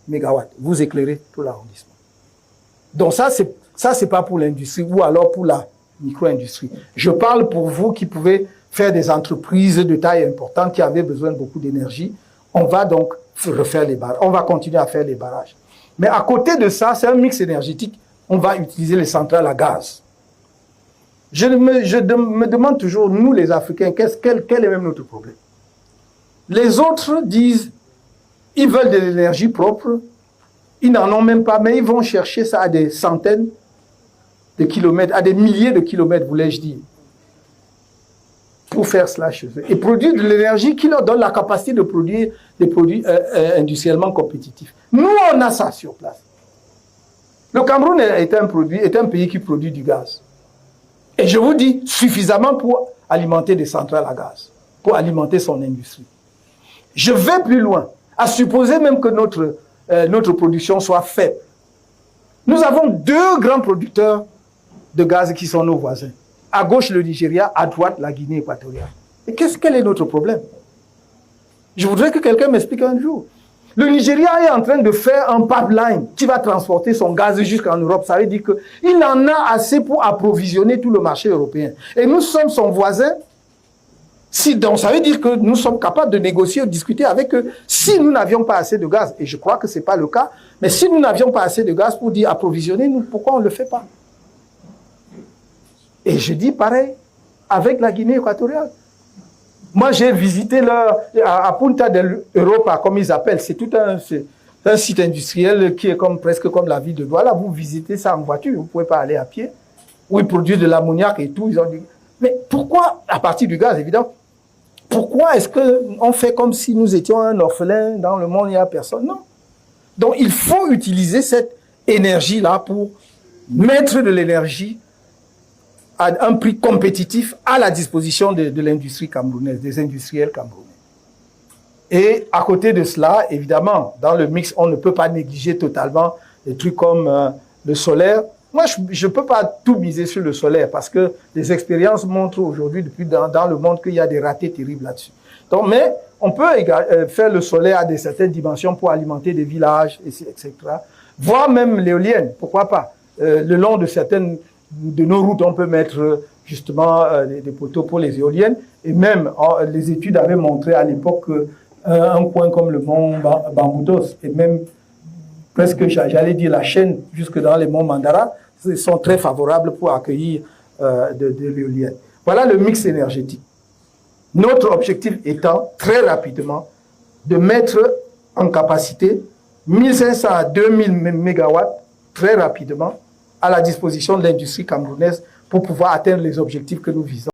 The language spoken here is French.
MW. Vous éclairez tout l'arrondissement. Donc ça, c'est pas pour l'industrie ou alors pour la micro-industrie. Je parle pour vous qui pouvez faire des entreprises de taille importante qui avaient besoin de beaucoup d'énergie. On va donc refaire les barrages. On va continuer à faire les barrages. Mais à côté de ça, c'est un mix énergétique. On va utiliser les centrales à gaz. Je me demande toujours, nous les Africains, quel est même notre problème? Les autres disent, ils veulent de l'énergie propre, ils n'en ont même pas, mais ils vont chercher ça à des centaines de kilomètres, à des milliers de kilomètres, voulais-je dire, pour faire cela chez eux. Et produire de l'énergie qui leur donne la capacité de produire des produits industriellement compétitifs. Nous, on a ça sur place. Le Cameroun est un pays qui produit du gaz. Et je vous dis, suffisamment pour alimenter des centrales à gaz, pour alimenter son industrie. Je vais plus loin, à supposer même que notre production soit faible. Nous avons deux grands producteurs de gaz qui sont nos voisins. À gauche, le Nigeria, à droite, la Guinée équatoriale. Et quel est notre problème? Je voudrais que quelqu'un m'explique un jour. Le Nigeria est en train de faire un pipeline qui va transporter son gaz jusqu'en Europe. Ça veut dire qu'il en a assez pour approvisionner tout le marché européen. Et nous sommes son voisin. Donc ça veut dire que nous sommes capables de négocier ou de discuter avec eux si nous n'avions pas assez de gaz. Et je crois que ce n'est pas le cas. Mais si nous n'avions pas assez de gaz pour dire approvisionner, pourquoi on ne le fait pas? Et je dis pareil avec la Guinée équatoriale. Moi, j'ai visité à Punta del Europa, comme ils appellent. C'est tout un site industriel qui est presque comme la ville de Douala. Vous visitez ça en voiture, vous ne pouvez pas aller à pied. Où ils produisent de l'ammoniac et tout. Ils ont dit, mais pourquoi, à partir du gaz, évidemment, pourquoi est-ce qu'on fait comme si nous étions un orphelin dans le monde, il n'y a personne? Non. Donc, il faut utiliser cette énergie-là pour mettre de l'énergie à un prix compétitif à la disposition de l'industrie camerounaise, des industriels camerounais. Et à côté de cela, évidemment, dans le mix, on ne peut pas négliger totalement des trucs comme le solaire. Moi, je ne peux pas tout miser sur le solaire parce que les expériences montrent aujourd'hui, depuis dans le monde, qu'il y a des ratés terribles là-dessus. Donc, mais on peut faire le solaire à certaines dimensions pour alimenter des villages, etc. Voire même l'éolienne, pourquoi pas. Le long de certaines de nos routes, on peut mettre justement des poteaux pour les éoliennes. Et même, les études avaient montré à l'époque un coin comme le mont Bamboutos, et même presque, j'allais dire, la chaîne jusque dans les monts Mandara, sont très favorables pour accueillir de l'éolienne. Voilà le mix énergétique. Notre objectif étant, très rapidement, de mettre en capacité 1500 à 2000 MW, très rapidement, à la disposition de l'industrie camerounaise pour pouvoir atteindre les objectifs que nous visons.